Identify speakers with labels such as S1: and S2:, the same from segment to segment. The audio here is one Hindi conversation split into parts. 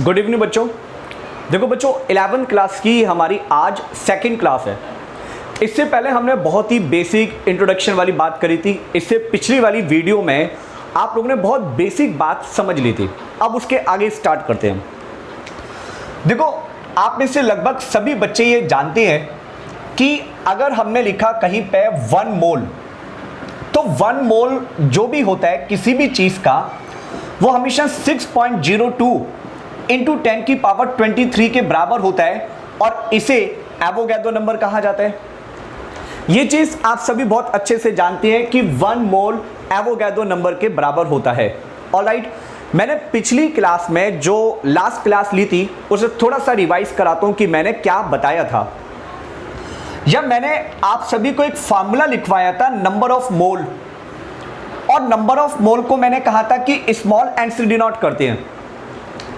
S1: गुड इवनिंग बच्चों। देखो बच्चों, 11th क्लास की हमारी आज सेकंड क्लास है। इससे पहले हमने बहुत ही बेसिक इंट्रोडक्शन वाली बात करी थी। इससे पिछली वाली वीडियो में आप लोगों ने बहुत बेसिक बात समझ ली थी। अब उसके आगे स्टार्ट करते हैं। देखो, आप में से लगभग सभी बच्चे ये जानते हैं कि अगर हमने लिखा कहीं पे 1 मोल, तो 1 मोल जो भी होता है किसी भी चीज़ का, वो हमेशा 6.02 इंटू 10 की पावर 23 के बराबर होता है और इसे एवोगैड्रो नंबर कहा जाता है। ये चीज़ आप सभी बहुत अच्छे से जानते हैं कि 1 मोल एवोगैड्रो नंबर के बराबर होता है। ऑलराइट, मैंने पिछली क्लास में जो लास्ट क्लास ली थी उसे थोड़ा सा रिवाइज कराता हूँ कि मैंने क्या बताया था। जब मैंने आप सभी को एक फार्मूला लिखवाया था नंबर ऑफ मोल, और नंबर ऑफ मोल को मैंने कहा था कि स्मॉल एन से डिनोट करते हैं।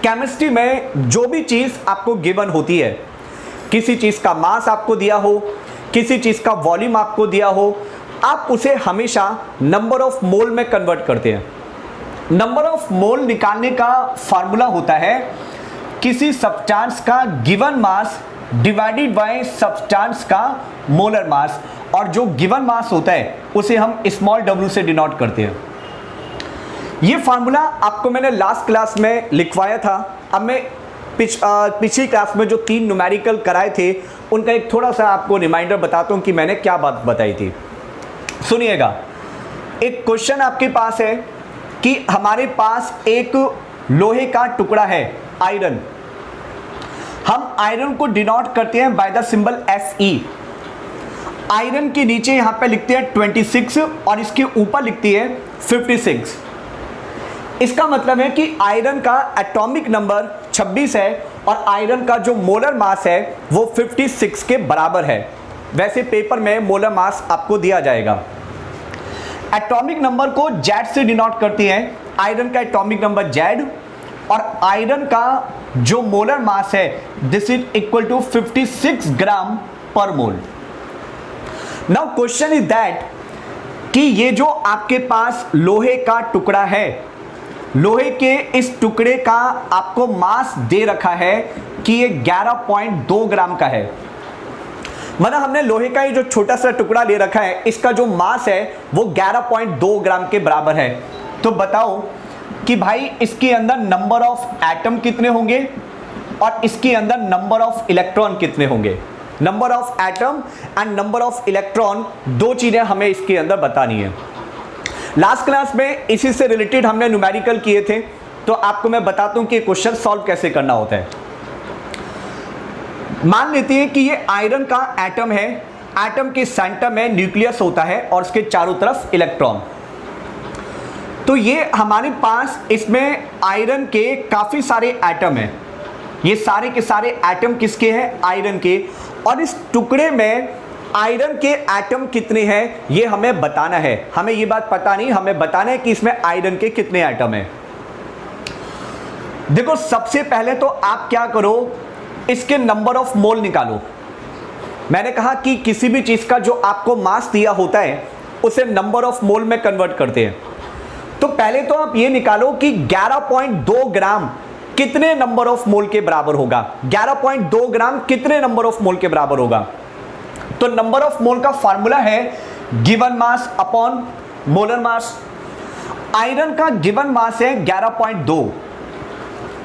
S1: केमिस्ट्री में जो भी चीज़ आपको गिवन होती है, किसी चीज़ का मास आपको दिया हो, किसी चीज़ का वॉल्यूम आपको दिया हो, आप उसे हमेशा नंबर ऑफ मोल में कन्वर्ट करते हैं। नंबर ऑफ मोल निकालने का फार्मूला होता है किसी सब्सटेंस का given mass divided by substance का मोलर मास, और जो गिवन मास होता है उसे हम स्मॉल w से डिनोट करते हैं। ये फार्मूला आपको मैंने लास्ट क्लास में लिखवाया था। अब मैं पिछली क्लास में जो 3 न्यूमेरिकल कराए थे उनका एक थोड़ा सा आपको रिमाइंडर बताता हूँ कि मैंने क्या बात बताई थी। सुनिएगा, एक क्वेश्चन आपके पास है कि हमारे पास एक लोहे का टुकड़ा है, आयरन। हम आयरन को डिनोट करते हैं by the symbol Fe। Iron के नीचे यहाँ पे लिखते हैं 26 और इसके ऊपर लिखती है 56। इसका मतलब है कि आयरन का एटॉमिक नंबर 26 है और आयरन का जो मोलर मास है वो 56 के बराबर है। वैसे पेपर में मोलर मास आपको दिया जाएगा। एटॉमिक नंबर को Z से डिनोट करती हैं। आयरन का एटॉमिक नंबर Z और आयरन का जो मोलर मास है दिस इज इक्वल टू 56 ग्राम पर मोल। नाउ क्वेश्चन इज दैट कि ये जो आपके पास लोहे का टुकड़ा है, लोहे के इस टुकड़े का आपको मास दे रखा है कि ये 11.2 ग्राम का है। मतलब हमने लोहे का ये जो छोटा सा टुकड़ा ले रखा है, इसका जो मास है वो 11.2 ग्राम के बराबर है। तो बताओ कि भाई इसके अंदर नंबर ऑफ एटम कितने होंगे और इसके अंदर नंबर ऑफ इलेक्ट्रॉन कितने होंगे। Number of atom and number of electron, दो चीजें हमें इसके अंदर बतानी है। लास्ट क्लास में इसी से रिलेटेड हमने न्यूमेरिकल किए थे, तो आपको मैं बताता हूं कि क्वेश्चन सॉल्व कैसे करना होता है। मान लेते हैं कि ये आयरन का एटम है। एटम के सेंटर में न्यूक्लियस होता है और उसके चारों तरफ इलेक्ट्रॉन। तो ये हमारे पास इसमें आयरन के काफी सारे एटम हैं। ये सारे के सारे एटम किसके हैं? आयरन के। और इस टुकड़े में आयरन के एटम कितने हैं ये हमें बताना है। हमें ये बात पता नहीं, हमें बताना है कि इसमें आयरन के कितने एटम हैं। देखो, सबसे पहले तो आप क्या करो, इसके नंबर ऑफ मोल निकालो। मैंने कहा कि किसी भी चीज का जो आपको मास दिया होता है उसे नंबर ऑफ मोल में कन्वर्ट करते हैं। तो पहले तो आप ये निकालो कि 11.2 ग्राम कितने नंबर ऑफ मोल के बराबर होगा। 11.2 ग्राम कितने नंबर ऑफ मोल के बराबर होगा। तो नंबर ऑफ मोल का फार्मूला है given mass upon molar mass. Iron का गिवन मास है 11.2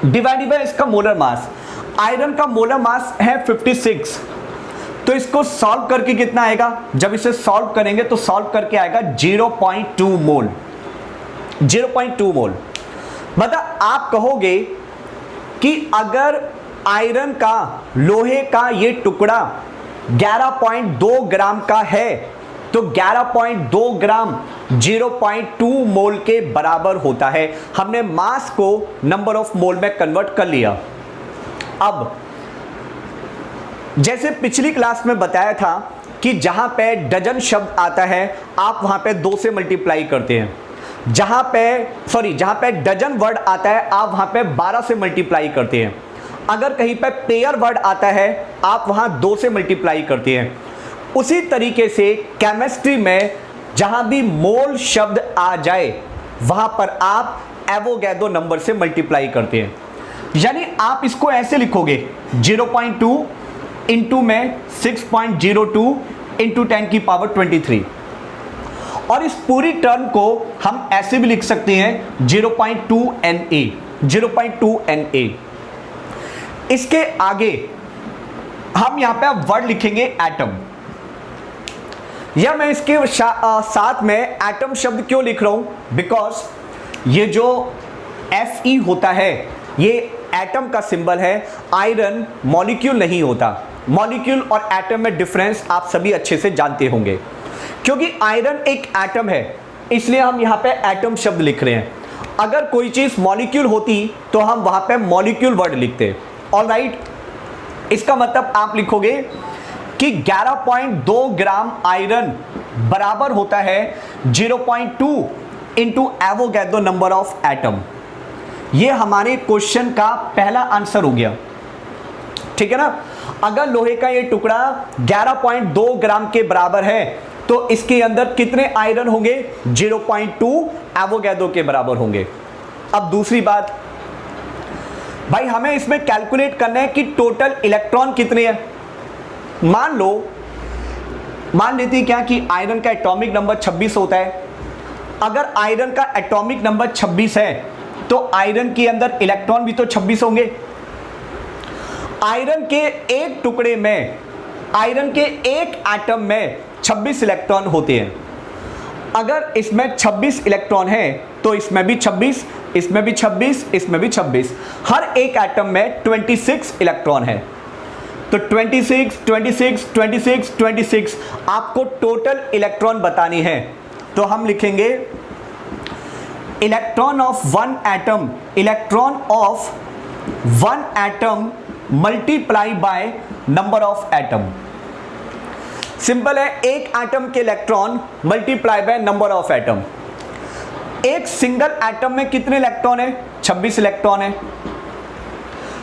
S1: डिवाइडेड बाय इसका मोलर मास। आयरन का मोलर मास है 56। तो इसको सॉल्व करके कितना आएगा? जब इसे सॉल्व करेंगे तो सॉल्व करके आएगा 0.2 मोल। 0.2 मोल मतलब आप कहोगे कि अगर आयरन का, लोहे का ये टुकड़ा 11.2 ग्राम का है तो 11.2 ग्राम 0.2 मोल के बराबर होता है। हमने मास को नंबर ऑफ मोल में कन्वर्ट कर लिया। अब जैसे पिछली क्लास में बताया था कि जहां पे डजन शब्द आता है आप वहां पे 2 से मल्टीप्लाई करते हैं। जहां पे डजन वर्ड आता है आप वहां पे 12 से मल्टीप्लाई करते हैं। अगर कहीं पे पेयर वर्ड आता है आप वहां 2 से मल्टीप्लाई करते हैं। उसी तरीके से केमिस्ट्री में जहां भी मोल शब्द आ जाए वहां पर आप एवोगैड्रो नंबर से मल्टीप्लाई करते हैं। यानी आप इसको ऐसे लिखोगे 0.2 इंटू में 6.02 इंटू 10 की पावर 23, और इस पूरी टर्म को हम ऐसे भी लिख सकते हैं 0.2 Na, 0.2 Na। इसके आगे हम यहां पे वर्ड लिखेंगे एटम, या मैं इसके साथ में एटम शब्द क्यों लिख रहा हूं, बिकॉज ये जो Fe होता है ये एटम का सिंबल है, आयरन मॉलिक्यूल नहीं होता। मॉलिक्यूल और एटम में डिफरेंस आप सभी अच्छे से जानते होंगे। क्योंकि आयरन एक एटम है इसलिए हम यहां पे एटम शब्द लिख रहे हैं। अगर कोई चीज मॉलिक्यूल होती तो हम वहां पे मॉलिक्यूल वर्ड लिखते। ऑलराइट, इसका मतलब आप लिखोगे कि 11.2 ग्राम आयरन बराबर होता है 0.2 into Avogadro number of atom. ये हमारे क्वेश्चन का पहला आंसर हो गया, ठीक है ना। अगर लोहे का ये टुकड़ा 11.2 ग्राम के बराबर है तो इसके अंदर कितने आयरन होंगे, 0.2 एवोगैड्रो के बराबर होंगे। अब दूसरी बात भाई, हमें इसमें कैलकुलेट करना है कि टोटल इलेक्ट्रॉन कितने हैं। मान लेते हैं क्या कि आयरन का एटॉमिक नंबर 26 होता है। अगर आयरन का एटॉमिक नंबर 26 है तो आयरन के अंदर इलेक्ट्रॉन भी तो 26 होंगे। आयरन के एक टुकड़े में, आयरन के एक एटम में 26 इलेक्ट्रॉन होते हैं। अगर इसमें 26 इलेक्ट्रॉन है तो इसमें भी 26, इसमें भी 26, इसमें भी 26। हर एक एटम में 26 इलेक्ट्रॉन है। तो 26, 26, 26, 26 आपको टोटल इलेक्ट्रॉन बतानी है। तो हम लिखेंगे electron of one atom, electron of one atom multiply by number of atom. Simple है, एक एटम के electron multiply by number of atom. एक सिंगल एटम में कितने इलेक्ट्रॉन है, 26 इलेक्ट्रॉन है,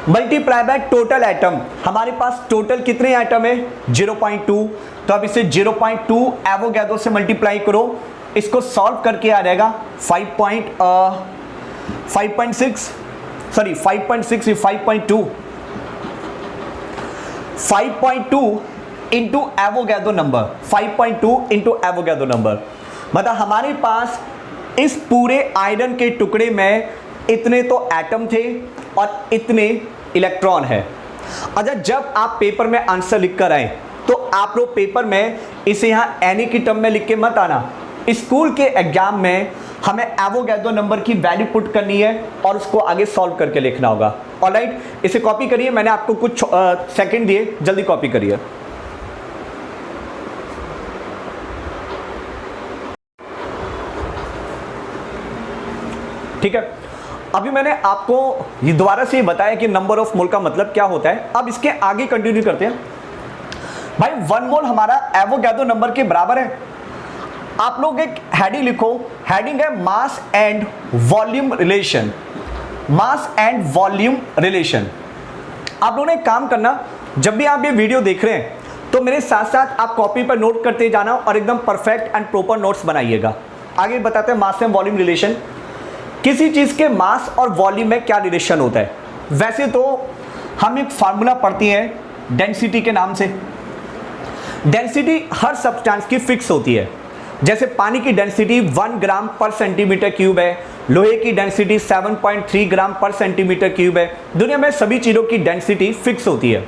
S1: मल्टीप्लाई बाय टोटल एटम। हमारे पास टोटल कितने एटम है, 0.2। तो अब इसे 0.2 एवोगैड्रो से मल्टीप्लाई करो, इसको सॉल्व करके आ जाएगा 5.6 5.2 into Avogadro number, 5.2 into Avogadro number. मतलब हमारे पास इस पूरे आयरन के टुकड़े में इतने तो एटम थे और इतने इलेक्ट्रॉन है। अच्छा, जब आप पेपर में आंसर लिख कर आए तो आप लोग पेपर में इसे यहाँ Na की टर्म में लिख के मत आना। स्कूल के एग्जाम में हमें एवोगैड्रो नंबर की वैल्यू पुट करनी है और उसको आगे सॉल्व करके लिखना होगा। ऑलराइट, इसे कॉपी करिए, मैंने आपको कुछ सेकंड दिए, जल्दी कॉपी करिए। ठीक है, अभी मैंने आपको ये दोबारा से बताया कि नंबर ऑफ मोल का मतलब क्या होता है। अब इसके आगे कंटिन्यू करते हैं। भाई 1 मोल हमारा एवोगैड्रो नंबर के बराबर है। आप लोग एक हेडिंग लिखो, हेडिंग है mass and volume relation. Mass and volume relation. आप लोगों ने एक काम करना, जब भी आप ये वीडियो देख रहे हैं तो मेरे साथ साथ आप कॉपी पर नोट करते जाना और एकदम परफेक्ट एंड प्रॉपर नोट्स बनाइएगा। आगे बताते हैं मास एंड वॉल्यूम रिलेशन। किसी चीज़ के मास और वॉल्यूम में क्या रिलेशन होता है। वैसे तो हम एक फार्मूला पढ़ते हैं डेंसिटी के नाम से। डेंसिटी हर सब्सटेंस की फिक्स होती है। जैसे पानी की डेंसिटी 1 ग्राम पर सेंटीमीटर क्यूब है, लोहे की डेंसिटी 7.3 ग्राम पर सेंटीमीटर क्यूब है। दुनिया में सभी चीज़ों की डेंसिटी फिक्स होती है।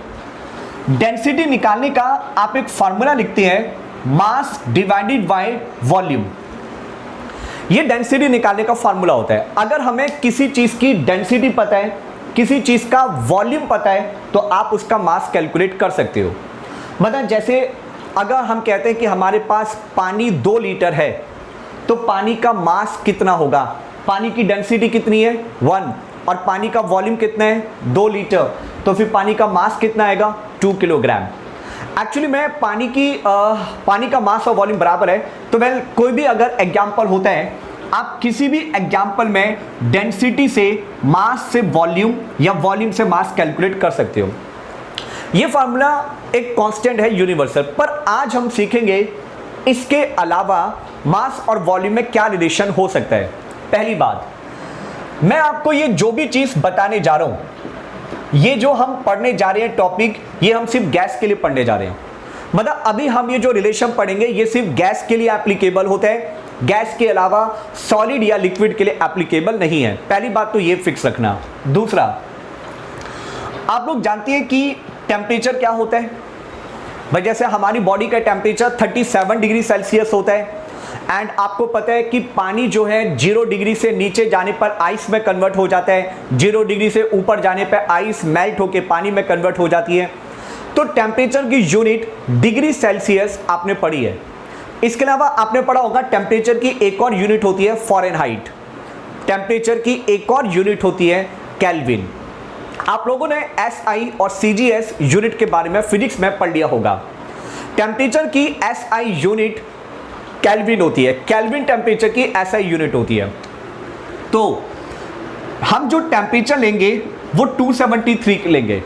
S1: डेंसिटी निकालने का आप एक फार्मूला लिखते हैं, मास डिवाइडेड बाय वॉल्यूम। ये डेंसिटी निकालने का फार्मूला होता है। अगर हमें किसी चीज़ की डेंसिटी पता है, किसी चीज़ का वॉल्यूम पता है, तो आप उसका मास कैलकुलेट कर सकते हो। मतलब जैसे अगर हम कहते हैं कि हमारे पास पानी 2 लीटर है तो पानी का मास कितना होगा, पानी की डेंसिटी कितनी है 1, और पानी का वॉल्यूम कितना है 2 लीटर, तो फिर पानी का मास कितना आएगा 2 किलोग्राम। एक्चुअली में पानी का मास और वॉल्यूम बराबर है। तो वेल, कोई भी अगर एग्जाम्पल होता है, आप किसी भी एग्जाम्पल में डेंसिटी से मास से वॉल्यूम या वॉल्यूम से मास कैलकुलेट कर सकते हो। ये फार्मूला एक कांस्टेंट है, यूनिवर्सल। पर आज हम सीखेंगे इसके अलावा मास और वॉल्यूम में क्या रिलेशन हो सकता है। पहली बात, मैं आपको ये जो भी चीज़ बताने जा रहा हूँ ये जो हम पढ़ने जा रहे हैं टॉपिक, ये हम सिर्फ गैस के लिए पढ़ने जा रहे हैं। मतलब अभी हम ये जो रिलेशन पढ़ेंगे ये सिर्फ गैस के लिए एप्लीकेबल होता है, गैस के अलावा सॉलिड या लिक्विड के लिए एप्लीकेबल नहीं है। पहली बात तो ये फिक्स रखना। दूसरा, आप लोग जानते हैं कि टेम्परेचर क्या होता है भाई। जैसे हमारी बॉडी का टेम्परेचर 37 डिग्री सेल्सियस होता है, एंड आपको पता है कि पानी जो है 0 डिग्री से नीचे जाने पर आइस में कन्वर्ट हो जाता है, 0 डिग्री से ऊपर जाने पर आइस मेल्ट होकर पानी में कन्वर्ट हो जाती है। तो टेम्परेचर की यूनिट डिग्री सेल्सियस आपने पढ़ी है। इसके अलावा आपने पढ़ा होगा टेम्परेचर की एक और यूनिट होती है फ़ारेनहाइट। टेम्परेचर की एक और यूनिट होती है केल्विन। आप लोगों ने SI और CGS यूनिट के बारे में फिजिक्स में पढ़ लिया होगा। टेम्परेचर की SI यूनिट केल्विन होती है, केल्विन टेम्परेचर की SI यूनिट होती है। तो हम जो टेम्परेचर लेंगे वो 273 लेंगे।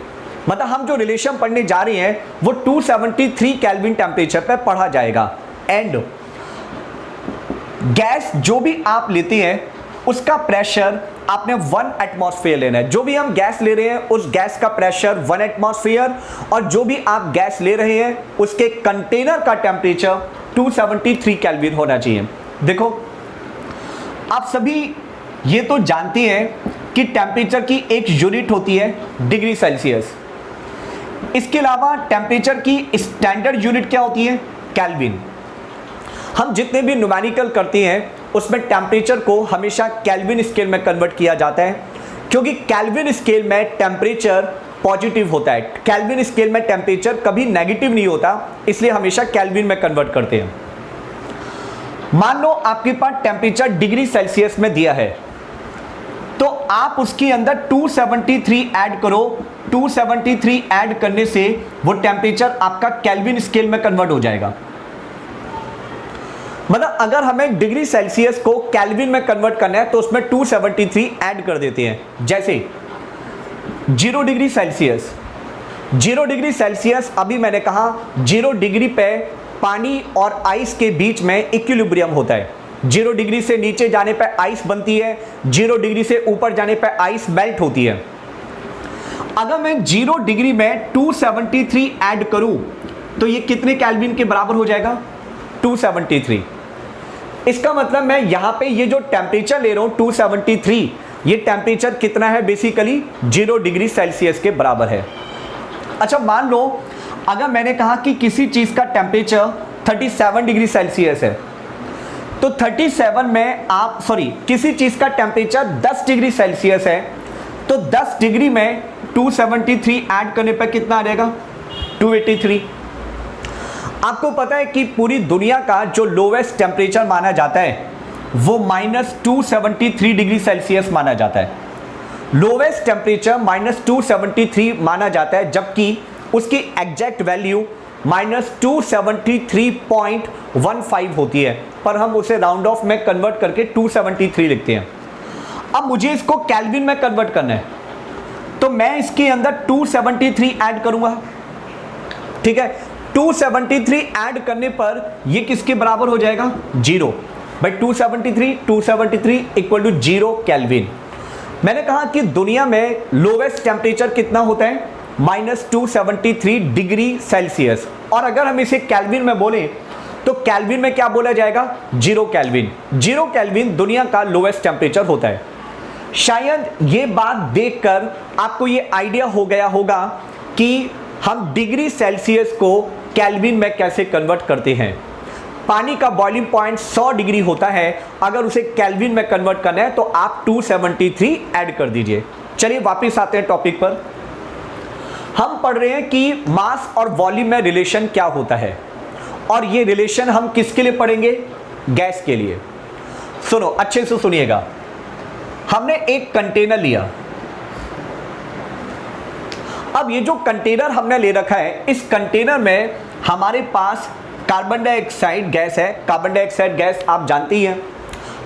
S1: मतलब हम जो रिलेशन पढ़ने जा रहे हैं वो 273 केल्विन टेम्परेचर पे पढ़ा जाएगा। एंड गैस जो भी आप लेते हैं उसका प्रेशर आपने 1 एटमॉस्फेयर लेना है। जो भी हम गैस ले रहे हैं उस गैस का प्रेशर 1 एटमॉस्फेयर, और जो भी आप गैस ले रहे हैं उसके कंटेनर का टेम्परेचर 273 केल्विन होना चाहिए। देखो आप सभी ये तो जानते हैं कि टेम्परेचर की एक यूनिट होती है डिग्री सेल्सियस। इसके अलावा टेम्परेचर की स्टैंडर्ड यूनिट क्या होती है? केल्विन। हम जितने भी न्यूमेरिकल करते हैं उसमें टेम्परेचर को हमेशा केल्विन स्केल में कन्वर्ट किया जाता है, क्योंकि केल्विन स्केल में टेम्परेचर पॉजिटिव होता है। केल्विन स्केल में टेम्परेचर कभी नेगेटिव नहीं होता, इसलिए हमेशा केल्विन में कन्वर्ट करते हैं। मान लो आपके पास टेम्परेचर डिग्री सेल्सियस में दिया है, तो आप उसके अंदर 273 ऐड करो। 273 ऐड करने से वो टेम्परेचर आपका केल्विन स्केल में कन्वर्ट हो जाएगा। मतलब अगर हमें डिग्री सेल्सियस को केल्विन में कन्वर्ट करना है तो उसमें 273 ऐड कर देते हैं। जैसे 0 डिग्री सेल्सियस, 0 डिग्री सेल्सियस अभी मैंने कहा 0 डिग्री पे पानी और आइस के बीच में इक्विलिब्रियम होता है। 0 डिग्री से नीचे जाने पर आइस बनती है, 0 डिग्री से ऊपर जाने पर आइस मेल्ट होती है। अगर मैं 0 डिग्री में 273 ऐड करूं तो ये कितने केल्विन के बराबर हो जाएगा? 273। इसका मतलब मैं यहां पे ये जो टेम्परेचर ले रहा हूं 273, ये टेम्परेचर कितना है? बेसिकली 0 डिग्री सेल्सियस के बराबर है। अच्छा मान लो अगर मैंने कहा कि किसी चीज का टेम्परेचर 37 डिग्री सेल्सियस है, तो 37 में आप किसी चीज का टेम्परेचर 10 डिग्री सेल्सियस है, तो 10 डिग्री में 273 ऐड करने पर कितना आ जाएगा? 283। आपको पता है कि पूरी दुनिया का जो लोवेस्ट टेम्परेचर माना जाता है वो -273 डिग्री सेल्सियस माना जाता है। लोवेस्ट टेम्परेचर -273 माना जाता है, जबकि उसकी एग्जैक्ट वैल्यू -273.15 होती है, पर हम उसे राउंड ऑफ में कन्वर्ट करके 273 लिखते हैं। अब मुझे इसको केल्विन में कन्वर्ट करना है, तो मैं इसके अंदर 273 ऐड करूंगा। ठीक है, 273 ऐड करने पर ये किसके बराबर हो जाएगा? 0। भाई 273 इक्वल टू 0 केल्विन। मैंने कहा कि दुनिया में लोवेस्ट टेम्परेचर कितना होता है? -273 डिग्री सेल्सियस। और अगर हम इसे केल्विन में बोलें तो केल्विन में क्या बोला जाएगा? 0 केल्विन। 0 केल्विन दुनिया का लोवेस्ट टेम्परेचर होता है। शायद ये बात देखकर आपको ये आइडिया हो गया होगा कि हम डिग्री सेल्सियस को केल्विन में कैसे कन्वर्ट करते हैं। पानी का बॉइलिंग पॉइंट 100 डिग्री होता है, अगर उसे केल्विन में कन्वर्ट करना है तो आप 273 ऐड कर दीजिए। चलिए वापस आते हैं टॉपिक पर। हम पढ़ रहे हैं कि मास और वॉल्यूम में रिलेशन क्या होता है, और ये रिलेशन हम किसके लिए पढ़ेंगे? गैस के लिए। सुनो अच्छे से सुनिएगा। हमने एक कंटेनर लिया। अब ये जो कंटेनर हमने ले रखा है, इस कंटेनर में हमारे पास कार्बन डाइऑक्साइड गैस है। कार्बन डाइऑक्साइड गैस आप जानते ही हैं,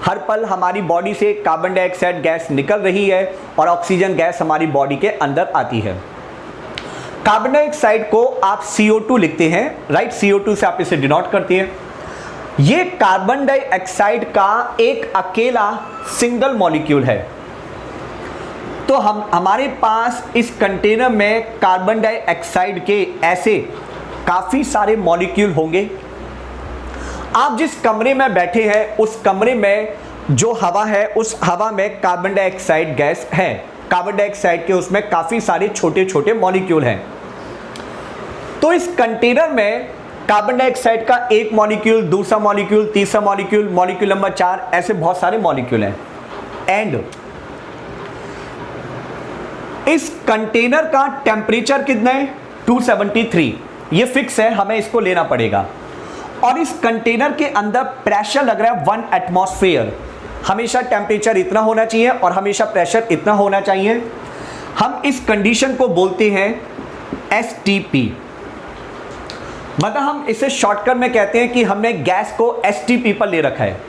S1: हर पल हमारी बॉडी से कार्बन डाइऑक्साइड गैस निकल रही है और ऑक्सीजन गैस हमारी बॉडी के अंदर आती है। कार्बन डाइऑक्साइड को आप CO2 लिखते हैं, राइट? CO2 से आप इसे डिनोट करते हैं। ये कार्बन डाइऑक्साइड का एक अकेला सिंगल मॉलिक्यूल है। तो तो हमारे पास इस कंटेनर में कार्बन डाइऑक्साइड के ऐसे काफ़ी सारे मॉलिक्यूल होंगे। आप जिस कमरे में बैठे हैं उस कमरे में जो हवा है उस हवा में कार्बन डाइऑक्साइड गैस है। कार्बन डाइऑक्साइड के उसमें काफ़ी सारे छोटे छोटे मॉलिक्यूल हैं। तो इस कंटेनर में कार्बन डाइऑक्साइड का एक मॉलिक्यूल, दूसरा मॉलिक्यूल, तीसरा मॉलिक्यूल, मॉलिक्यूल नंबर 4, ऐसे बहुत सारे मॉलिक्यूल हैं। एंड इस कंटेनर का टेम्परेचर कितना है? 273। ये फिक्स है, हमें इसको लेना पड़ेगा। और इस कंटेनर के अंदर प्रेशर लग रहा है 1 एटमॉस्फेयर। हमेशा टेम्परेचर इतना होना चाहिए और हमेशा प्रेशर इतना होना चाहिए। हम इस कंडीशन को बोलते हैं STP। मतलब हम इसे शॉर्टकट में कहते हैं कि हमने गैस को STP पर ले रखा है।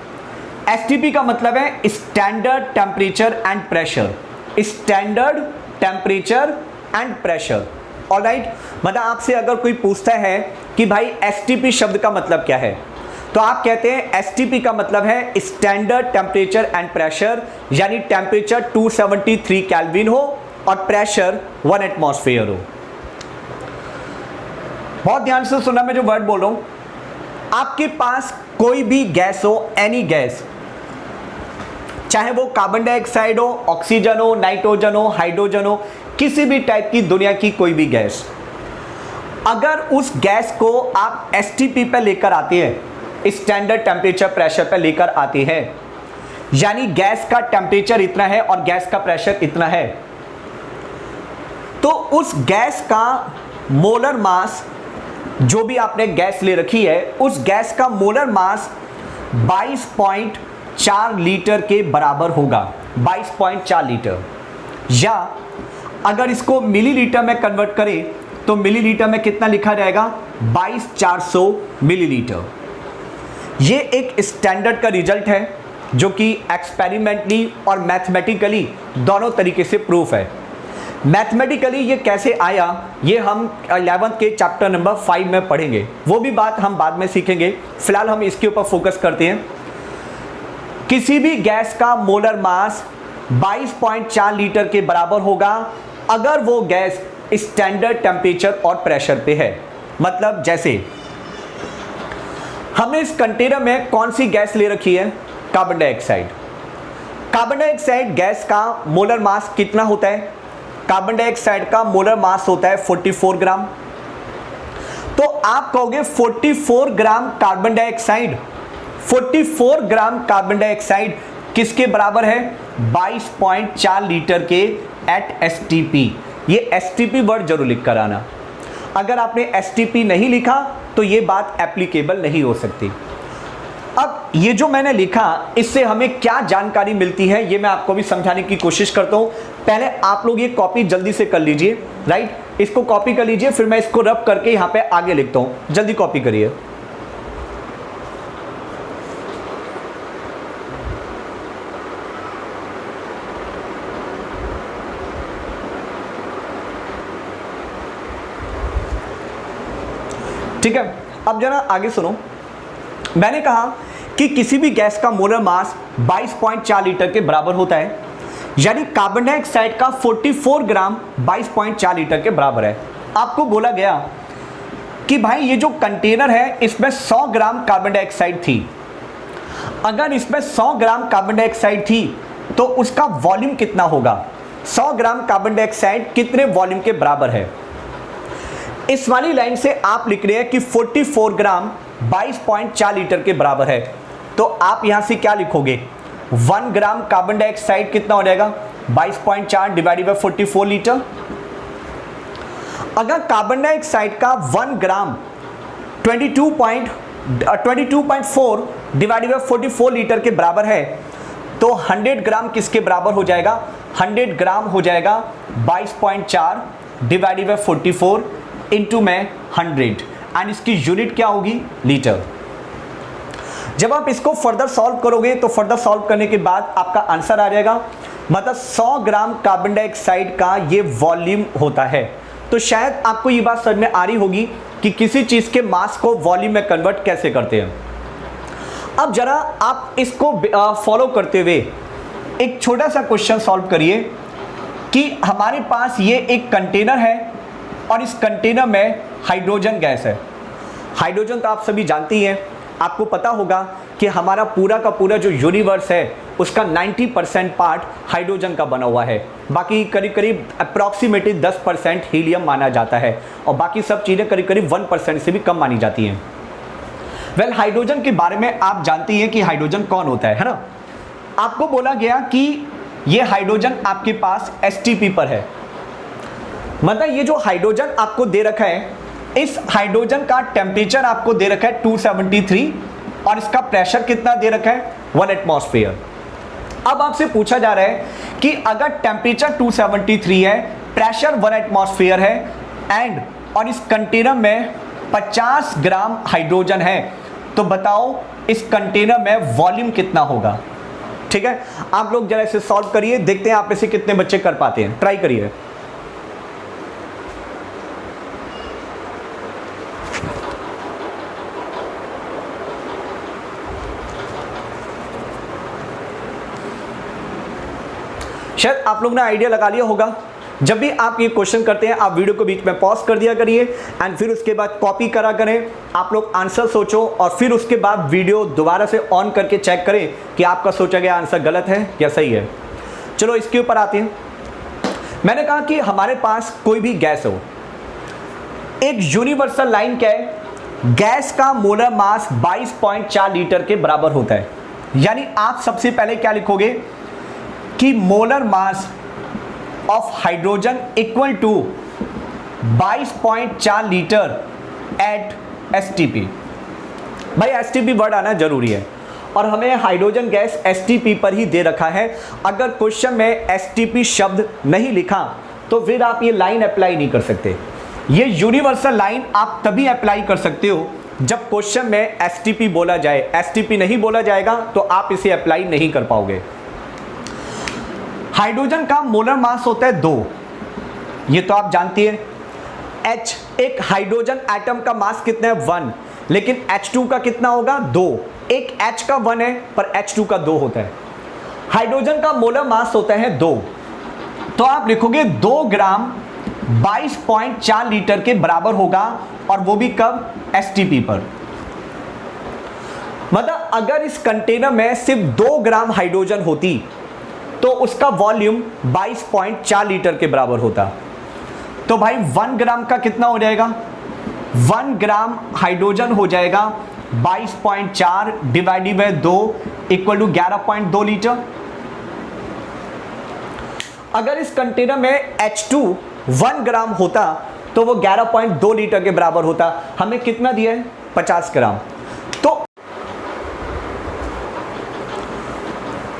S1: STP का मतलब है standard temperature and pressure. Standard temperature and pressure. Alright, मतलब आपसे अगर कोई पूछता है कि भाई STP शब्द का मतलब क्या है, तो आप कहते हैं STP का मतलब है स्टैंडर्ड टेम्परेचर एंड प्रेशर, यानी टेम्परेचर 273 केल्विन हो और प्रेशर 1 एटमॉस्फेयर हो। बहुत ध्यान से सुनना मैं जो वर्ड बोल रहा हूं। आपके पास कोई भी गैस हो, एनी गैस, चाहे वो कार्बन डाइऑक्साइड हो, ऑक्सीजन हो, नाइट्रोजन हो, हाइड्रोजन हो, किसी भी टाइप की दुनिया की कोई भी गैस, अगर उस गैस को आप STP पे लेकर आते हैं, स्टैंडर्ड टेम्परेचर प्रेशर पे लेकर आते हैं, यानी गैस का टेम्परेचर इतना है और गैस का प्रेशर इतना है, तो उस गैस का मोलर मास, जो भी आपने गैस ले रखी है, उस गैस का मोलर मास 22.4 लीटर के बराबर होगा। 22.4 लीटर, या अगर इसको मिलीलीटर में कन्वर्ट करें तो मिलीलीटर में कितना लिखा जाएगा? 22,400 मिलीलीटर। ये एक स्टैंडर्ड का रिजल्ट है जो कि एक्सपेरिमेंटली और मैथमेटिकली दोनों तरीके से प्रूफ है। मैथमेटिकली ये कैसे आया, ये हम 11th के चैप्टर नंबर 5 में पढ़ेंगे, वो भी बात हम बाद में सीखेंगे। फिलहाल हम इसके ऊपर फोकस करते हैं। किसी भी गैस का मोलर मास 22.4 लीटर के बराबर होगा अगर वो गैस स्टैंडर्ड टेम्परेचर और प्रेशर पे है। मतलब जैसे हमने इस कंटेनर में कौन सी गैस ले रखी है? Carbon dioxide. Carbon dioxide gas का मोलर मास कितना होता है? कार्बन डाइऑक्साइड का मोलर मास होता है 44 ग्राम। तो आप कहोगे 44 gram carbon dioxide, 44 gram carbon dioxide किसके बराबर है? 22.4 लीटर के एट STP। ये STP वर्ड जरूर लिख कर आना। अगर आपने STP नहीं लिखा तो ये बात एप्लीकेबल नहीं हो सकती। अब ये जो मैंने लिखा, इससे हमें क्या जानकारी मिलती है ये मैं आपको भी समझाने की कोशिश करता हूं। पहले आप लोग ये कॉपी जल्दी से कर लीजिए, राइट? इसको कॉपी कर लीजिए, फिर मैं इसको रब करके यहां पे आगे लिखता हूं। जल्दी कॉपी करिए। ठीक है, अब जरा आगे सुनो। मैंने कहा कि किसी भी गैस का मोलर मास 22.4 लीटर के बराबर होता है, यानी कार्बन डाइऑक्साइड का 44 ग्राम 22.4 लीटर के बराबर है। आपको बोला गया कि भाई ये जो कंटेनर है इसमें 100 ग्राम कार्बन डाइऑक्साइड थी। अगर इसमें 100 ग्राम कार्बन डाइऑक्साइड थी तो उसका वॉल्यूम कितना होगा? 100 ग्राम कार्बन डाइऑक्साइड कितने वॉल्यूम के बराबर है? इस वाली लाइन से आप लिख रहे हैं कि 44 ग्राम 22.4 लीटर के बराबर है, तो आप यहां से क्या लिखोगे? 1 ग्राम कार्बन डाइऑक्साइड कितना हो जाएगा? 22.4 डिवाइडेड बाय 44 लीटर। अगर कार्बन डाइऑक्साइड का 1 ग्राम 22.4 डिवाइडेड बाय 44 लीटर के बराबर है, तो 100 ग्राम किसके बराबर हो जाएगा? 100 ग्राम हो जाएगा 22.4 डिवाइडेड बाय 44 इंटू में 100, एंड इसकी यूनिट क्या होगी? लीटर। जब आप इसको फर्दर सॉल्व करोगे तो फर्दर सॉल्व करने के बाद आपका आंसर आ जाएगा। मतलब 100 ग्राम कार्बन डाइऑक्साइड का ये वॉल्यूम होता है। तो शायद आपको ये बात समझ में आ रही होगी कि किसी चीज़ के मास को वॉल्यूम में कन्वर्ट कैसे करते हैं। अब जरा आप इसको फॉलो करते हुए एक छोटा सा क्वेश्चन सॉल्व करिए कि हमारे पास ये एक कंटेनर है और इस कंटेनर में हाइड्रोजन गैस है। हाइड्रोजन तो आप सभी जानते ही हैं, आपको पता होगा कि हमारा पूरा का पूरा जो यूनिवर्स है उसका 90% पार्ट हाइड्रोजन का बना हुआ है, बाकी करीब करीब अप्रॉक्सीमेटली 10% हीलियम माना जाता है और बाकी सब चीज़ें करीब करीब 1% से भी कम मानी जाती हैं। वेल, हाइड्रोजन के बारे में आप जानती हैं कि हाइड्रोजन कौन होता है ना। आपको बोला गया कि ये हाइड्रोजन आपके पास एसटीपी पर है, मतलब ये जो हाइड्रोजन आपको दे रखा है, इस हाइड्रोजन का टेम्परेचर आपको दे रखा है 273 और इसका प्रेशर कितना दे रखा है 1 एटमॉस्फेयर। अब आपसे पूछा जा रहा है कि अगर टेम्परेचर 273 है, प्रेशर 1 एटमॉस्फेयर है एंड और इस कंटेनर में 50 ग्राम हाइड्रोजन है, तो बताओ इस कंटेनर में वॉल्यूम कितना होगा। ठीक है, आप लोग जरा इसे सॉल्व करिए, देखते हैं आप में से कितने बच्चे कर पाते हैं, ट्राई करिए। शायद आप लोग ने आइडिया लगा लिया होगा। जब भी आप ये क्वेश्चन करते हैं, आप वीडियो को बीच में पॉज कर दिया करिए एंड फिर उसके बाद कॉपी करा करें, आप लोग आंसर सोचो और फिर उसके बाद वीडियो दोबारा से ऑन करके चेक करें कि आपका सोचा गया आंसर गलत है या सही है। चलो इसके ऊपर आते हैं। मैंने कहा कि हमारे पास कोई भी गैस हो, एक यूनिवर्सल लाइन क्या है, गैस का मोलर मास 22.4 लीटर के बराबर होता है। यानी आप सबसे पहले क्या लिखोगे कि molar mass of hydrogen equal to 22.4 litre at STP. भाई एसटीपी वर्ड आना जरूरी है और हमें हाइड्रोजन गैस एसटीपी पर ही दे रखा है। अगर क्वेश्चन में एसटीपी शब्द नहीं लिखा तो फिर आप ये लाइन अप्लाई नहीं कर सकते। ये यूनिवर्सल लाइन आप तभी अप्लाई कर सकते हो जब क्वेश्चन में एसटीपी बोला जाए। एसटीपी नहीं बोला जाएगा तो आप इसे अप्लाई नहीं कर पाओगे। हाइड्रोजन का मोलर मास होता है 2, ये तो आप जानती हैं। H, एक हाइड्रोजन एटम का मास कितना है 1, लेकिन H2 का कितना होगा 2। एक H का 1 है पर H2 का 2 होता है। हाइड्रोजन का मोलर मास होता है 2, तो आप लिखोगे 2 ग्राम 22.4 लीटर के बराबर होगा और वो भी कब, एसटीपी पर। मतलब अगर इस कंटेनर में सिर्फ 2 ग्राम हाइड्रोजन होती तो उसका वॉल्यूम 22.4 लीटर के बराबर होता। तो भाई 1 ग्राम का कितना हो जाएगा, 1 ग्राम हाइड्रोजन हो जाएगा 22.4 divided by 2 equal to 11.2 litre. अगर इस कंटेनर में H2 1 ग्राम होता तो वो 11.2 लीटर के बराबर होता। हमें कितना दिया है 50 ग्राम। तो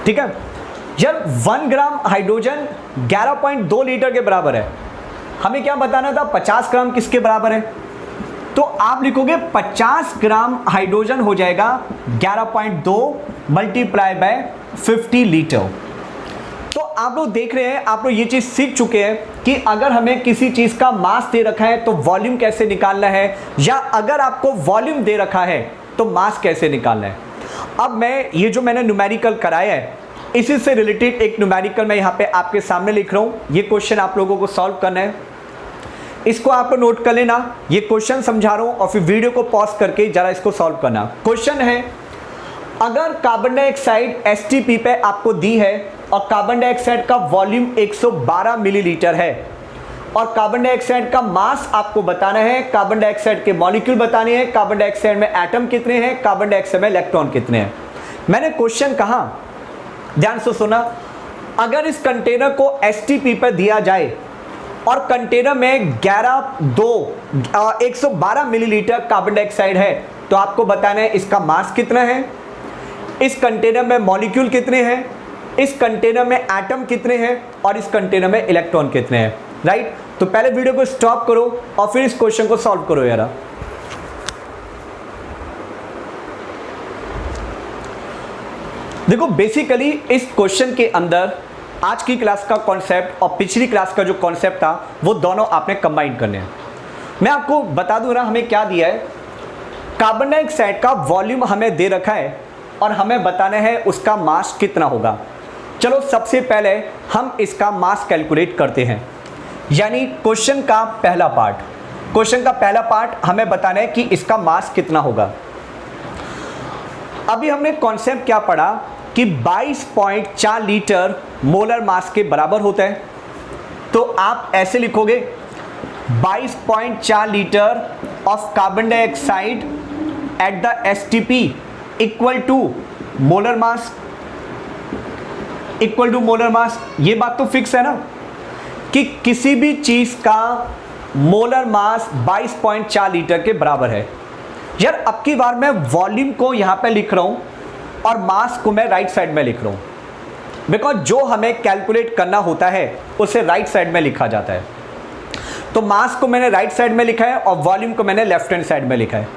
S1: ठीक है यार, 1 ग्राम हाइड्रोजन 11.2 लीटर के बराबर है। हमें क्या बताना था 50 ग्राम किसके बराबर है, तो आप लिखोगे 50 ग्राम हाइड्रोजन हो जाएगा 11.2 मल्टीप्लाई बाय 50 लीटर। तो आप लोग देख रहे हैं, आप लोग ये चीज सीख चुके हैं कि अगर हमें किसी चीज का मास दे रखा है तो वॉल्यूम कैसे निकालना है, या अगर आपको वॉल्यूम दे रखा है तो मास कैसे निकालना है। अब मैं ये जो मैंने न्यूमेरिकल कराया है इसी से रिलेटेड एक न्यूमेरिकल मैं यहाँ पे आपके सामने लिख रहा हूँ। ये क्वेश्चन आप लोगों को सॉल्व करना है, इसको आप लोग नोट कर लेना। ये क्वेश्चन समझा रहा हूँ और फिर वीडियो को पॉज करके जरा इसको सॉल्व करना। क्वेश्चन है, अगर कार्बन डाइऑक्साइड एसटीपी पे आपको दी है और कार्बन डाइऑक्साइड का वॉल्यूम 112 मिलीलीटर है और कार्बन डाइऑक्साइड का मास आपको बताना है, कार्बन डाइऑक्साइड के मॉलिक्यूल बताने हैं, कार्बन डाइऑक्साइड में एटम कितने हैं, कार्बन डाइऑक्साइड में इलेक्ट्रॉन कितने हैं। मैंने क्वेश्चन कहा, ध्यान से सुना, अगर इस कंटेनर को एसटीपी पर दिया जाए और कंटेनर में 112 मिलीलीटर कार्बन डाइऑक्साइड है तो आपको बताना है इसका मास कितना है, इस कंटेनर में मॉलिक्यूल कितने हैं, इस कंटेनर में एटम कितने हैं और इस कंटेनर में इलेक्ट्रॉन कितने हैं। राइट, तो पहले वीडियो को स्टॉप करो और फिर इस क्वेश्चन को सॉल्व करो यार। देखो बेसिकली इस क्वेश्चन के अंदर आज की क्लास का कॉन्सेप्ट और पिछली क्लास का जो कॉन्सेप्ट था वो दोनों आपने कंबाइन करने हैं। मैं आपको बता दूं ना, हमें क्या दिया है, कार्बन डाइऑक्साइड का वॉल्यूम हमें दे रखा है और हमें बताना है उसका मास कितना होगा। चलो सबसे पहले हम इसका मास कैलकुलेट करते हैं, यानी क्वेश्चन का पहला पार्ट हमें बताना है कि इसका मास कितना होगा। अभी हमने कॉन्सेप्ट क्या पढ़ा कि 22.4 लीटर मोलर मास के बराबर होता है, तो आप ऐसे लिखोगे 22.4 litre of carbon dioxide at the STP equal to molar mass, ये बात तो फिक्स है ना कि किसी भी चीज का मोलर मास 22.4 लीटर के बराबर है। यार अब की बार मैं वॉल्यूम को यहां पे लिख रहा हूं और मास को मैं राइट साइड में लिख रहा हूं, बिकॉज जो हमें कैलकुलेट करना होता है उसे राइट साइड में लिखा जाता है। तो मास को मैंने राइट साइड में लिखा है और वॉल्यूम को मैंने लेफ्ट हैंड साइड में लिखा है।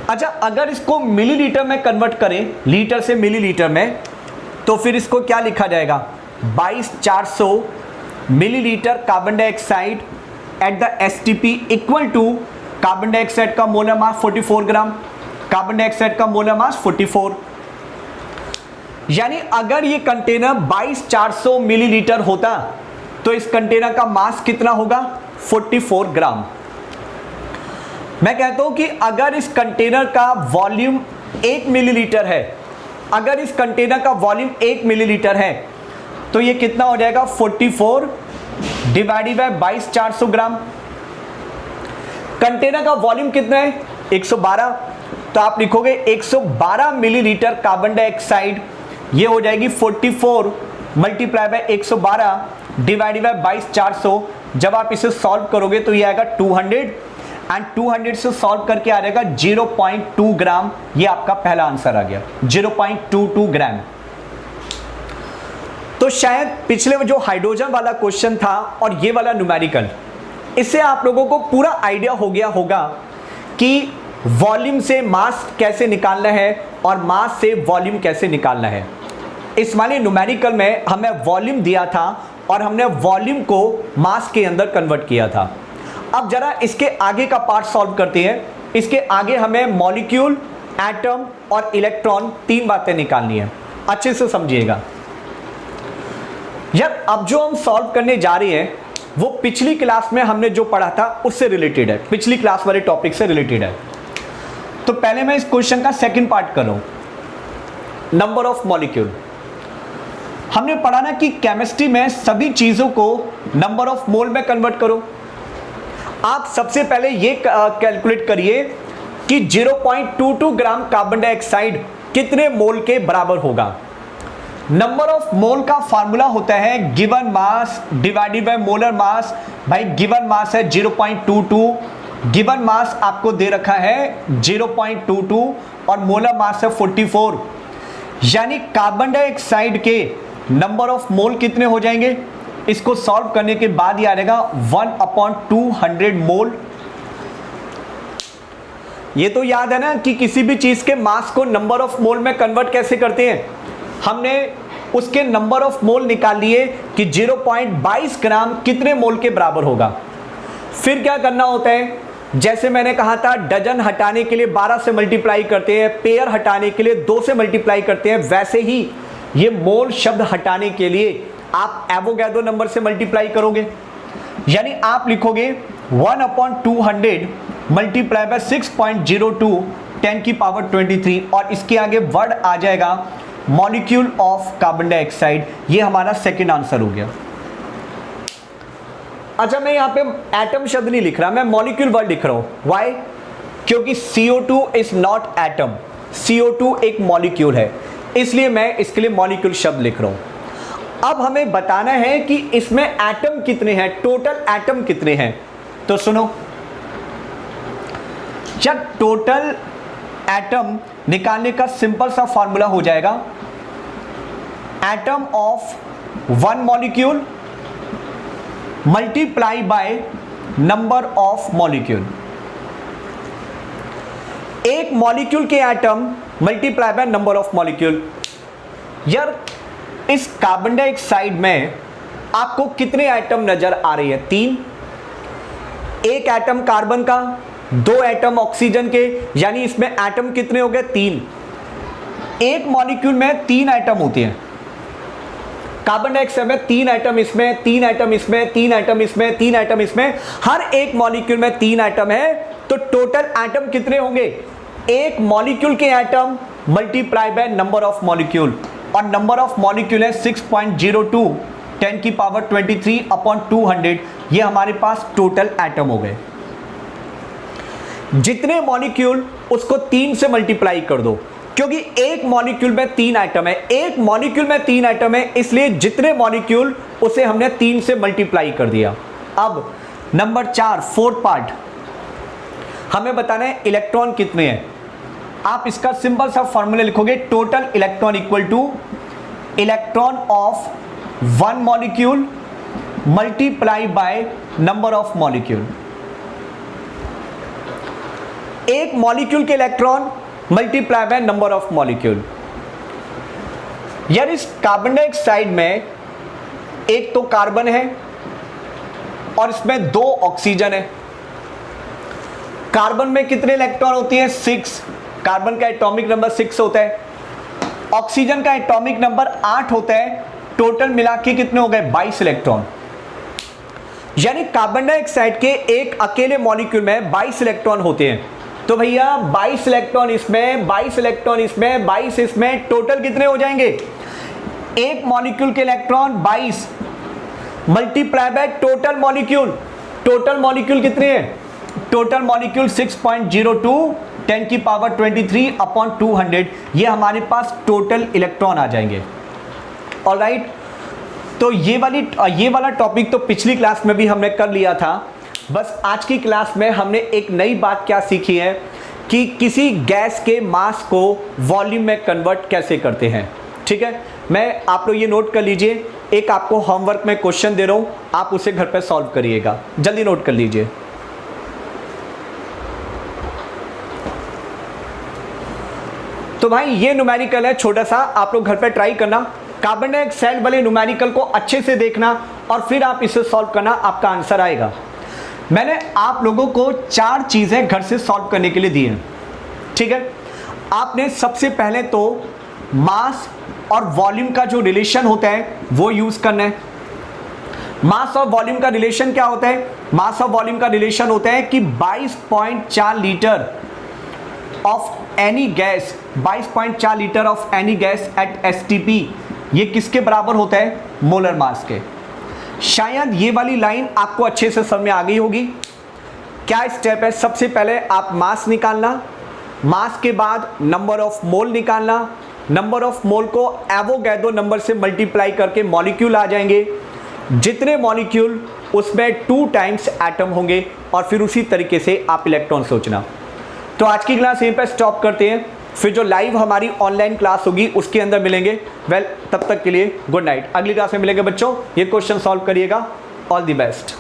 S1: अच्छा, अगर इसको मिलीलीटर में कन्वर्ट करें, लीटर से मिलीलीटर में, तो फिर इसको क्या लिखा जाएगा, 22,400 millilitre carbon dioxide at the STP equal to carbon dioxide का molar mass 44 gram, carbon dioxide का मोलर मास 44। यानी अगर ये कंटेनर 22,400 मिलीलीटर होता तो इस कंटेनर का मास कितना होगा, 44 ग्राम। मैं कहता हूं कि अगर इस कंटेनर का वॉल्यूम 1 मिलीलीटर है, अगर इस कंटेनर का वॉल्यूम 1 मिलीलीटर है तो ये कितना हो जाएगा, 44 डिवाइडेड बाय 22,400 ग्राम। कंटेनर का वॉल्यूम कितना है, 112, तो आप लिखोगे 112 मिलीलीटर कार्बन डाइऑक्साइड, ये हो जाएगी 44 मल्टीप्लाई बाय 112 डिवाइडेड बाय 22,400। जब आप इसे सॉल्व करोगे तो ये आएगा 200 एंड 200 से सॉल्व करके आ जाएगा 0.2 ग्राम। ये आपका पहला आंसर आ गया, 0.22 ग्राम। तो शायद पिछले जो हाइड्रोजन वाला क्वेश्चन था और ये वाला न्यूमेरिकल, इससे आप लोगों को पूरा आइडिया हो गया होगा कि वॉल्यूम से मास कैसे निकालना है और मास से वॉल्यूम कैसे निकालना है। इस वाले न्यूमेरिकल में हमें वॉल्यूम दिया था और हमने वॉल्यूम को मास के अंदर कन्वर्ट किया था। अब जरा इसके आगे का पार्ट सॉल्व करते हैं। इसके आगे हमें मॉलिक्यूल, एटम और इलेक्ट्रॉन, 3 बातें निकालनी है। अच्छे से समझिएगा यार, अब जो हम सॉल्व करने जा रहे हैं वो पिछली क्लास में हमने जो पढ़ा था उससे रिलेटेड है, पिछली क्लास वाले टॉपिक से रिलेटेड है। तो पहले मैं इस क्वेश्चन का सेकंड पार्ट कर रहा हूं, नंबर ऑफ मॉलिक्यूल। हमने पढ़ा ना कि केमिस्ट्री में सभी चीजों को नंबर ऑफ मोल में कन्वर्ट करो। आप सबसे पहले ये कैलकुलेट करिए कि 0.22 ग्राम कार्बन डाइऑक्साइड कितने मोल के बराबर होगा। नंबर ऑफ मोल का फार्मूला होता है given mass divided by molar mass. भाई गिवन मास है 0.22, गिवन मास आपको दे रखा है 0.22 और मोलर मास है 44। यानी कार्बन डाइऑक्साइड के नंबर ऑफ मोल कितने हो जाएंगे, इसको सॉल्व करने के बाद ही आ जाएगा 1/200 मोल। ये तो याद है ना कि किसी भी चीज के मास को नंबर ऑफ मोल में कन्वर्ट कैसे करते हैं। हमने उसके नंबर ऑफ मोल निकाल लिए कि 0.22 ग्राम कितने मोल के बराबर होगा। फिर क्या करना होता है, जैसे मैंने कहा था डजन हटाने के लिए 12 से मल्टीप्लाई करते हैं, पेयर हटाने के लिए 2 से मल्टीप्लाई करते हैं, वैसे ही ये मोल शब्द हटाने के लिए आप एवोगैड्रो नंबर से मल्टीप्लाई करोगे। यानी आप लिखोगे 1/200 मल्टीप्लाई बाय 6.02 10 की पावर 23 और इसके आगे वर्ड आ जाएगा मॉलिक्यूल ऑफ कार्बन डाइऑक्साइड। ये हमारा सेकंड आंसर हो गया। अच्छा, मैं यहां पे एटम शब्द नहीं लिख रहा, मैं मॉलिक्यूल वर्ड लिख रहा हूं। व्हाई? क्योंकि CO2 is not atom, CO2 एक मॉलिक्यूल है, इसलिए मैं इसके लिए मॉलिक्यूल शब्द लिख रहा हूं। अब हमें बताना है कि इसमें एटम कितने हैं, टोटल एटम कितने हैं। तो सुनो, जब टोटल एटम निकालने का सिंपल सा फॉर्मूला हो जाएगा atom of 1 molecule multiply by number of molecule. एक मॉलिक्यूल के atom multiply by number of molecule. यार इस कार्बन डाइऑक्साइड में आपको कितने एटम नजर आ रही है, 3। एक एटम कार्बन का, 2 एटम ऑक्सीजन के, यानी इसमें एटम कितने हो गए, 3। एक मॉलिक्यूल में 3 एटम होते हैं। कार्बन डाइऑक्साइड में 3 एटम इसमें, 3 एटम इसमें, 3 एटम इसमें, 3 एटम इसमें, हर एक मॉलिक्यूल में 3 एटम है, तो टोटल एटम कितने होंगे? एक मॉलिक्यूल के atom multiply by number of molecule, और नंबर ऑफ मॉलिक्यूल है 6.02 10 की पावर 23 अपॉन 200, ये हमारे पास टोटल एटम हो गए। जितने मॉलिक्यूल उसको 3 से मल्टीप्लाई कर दो, क्योंकि एक मॉलिक्यूल में 3 एटम है, एक मॉलिक्यूल में 3 एटम है, इसलिए जितने मॉलिक्यूल उसे हमने 3 से मल्टीप्लाई कर दिया। अब नंबर 4 फोर्थ पार्ट, हमें बताना है इलेक्ट्रॉन कितने हैं। आप इसका सिंपल सा फॉर्मूला लिखोगे, total electron equal two electron of one molecule multiply by number of molecule. एक मॉलिक्यूल के electron multiply by number of molecule. यार इस कार्बन डाइऑक्साइड में एक तो कार्बन है और इसमें 2 ऑक्सीजन है। कार्बन में कितने इलेक्ट्रॉन होती है? 6। कार्बन का एटॉमिक नंबर 6 होता है। ऑक्सीजन का एटॉमिक नंबर 8 होता है। टोटल मिला के कितने हो गए? 22 इलेक्ट्रॉन। यानी कार्बन डाइऑक्साइड के एक अकेले मॉलिक्यूल में 22 इलेक्ट्रॉन होते हैं। तो भैया 22 इलेक्ट्रॉन इसमें, 22 इलेक्ट्रॉन इसमें, 22 इसमें, टोटल कितने हो जाएंगे? एक मॉलिक्यूल के electron 22 multiply by total molecule. Total molecule कितने हैं? टोटल मॉलिक्यूल 6.02 10 की पावर 23 अपॉन 200, ये हमारे पास टोटल इलेक्ट्रॉन आ जाएंगे। ऑलराइट, तो ये वाला टॉपिक तो पिछली क्लास में भी हमने कर लिया था। बस आज की क्लास में हमने एक नई बात क्या सीखी है कि किसी गैस के मास को वॉल्यूम में कन्वर्ट कैसे करते हैं। ठीक है, मैं आप लोग ये नोट कर लीजिए, एक आपको होमवर्क में क्वेश्चन दे रहा हूँ, आप उसे घर पे सॉल्व करिएगा, जल्दी नोट कर लीजिए। तो भाई ये न्यूमेरिकल है छोटा सा, आप लोग घर पे ट्राई करना। कार्बन डाइऑक्साइड वाले न्यूमेरिकल को अच्छे से देखना और फिर आप इसे सॉल्व करना, आपका आंसर आएगा। मैंने आप लोगों को 4 चीज़ें घर से सॉल्व करने के लिए दी हैं। ठीक है, आपने सबसे पहले तो मास और वॉल्यूम का जो रिलेशन होता है वो यूज़ करना है। मास और वॉल्यूम का रिलेशन क्या होता है? मास और वॉल्यूम का रिलेशन होता है कि 22.4 litre of any gas, 22.4 litre of any gas at STP, ये किसके बराबर होता है? मोलर मास के। शायद ये वाली लाइन आपको अच्छे से समझ में आ गई होगी। क्या स्टेप है? सबसे पहले आप मास निकालना, मास के बाद नंबर ऑफ मोल निकालना, नंबर ऑफ मोल को एवोगैड्रो नंबर से मल्टीप्लाई करके मॉलिक्यूल आ जाएंगे। जितने मॉलिक्यूल उसमें 2 टाइम्स एटम होंगे, और फिर उसी तरीके से आप इलेक्ट्रॉन सोचना। तो आज की क्लास यहीं पर स्टॉप करते हैं, फिर जो लाइव हमारी ऑनलाइन क्लास होगी उसके अंदर मिलेंगे। तब तक के लिए गुड नाइट। अगली क्लास में मिलेंगे बच्चों, ये क्वेश्चन सॉल्व करिएगा। All the best.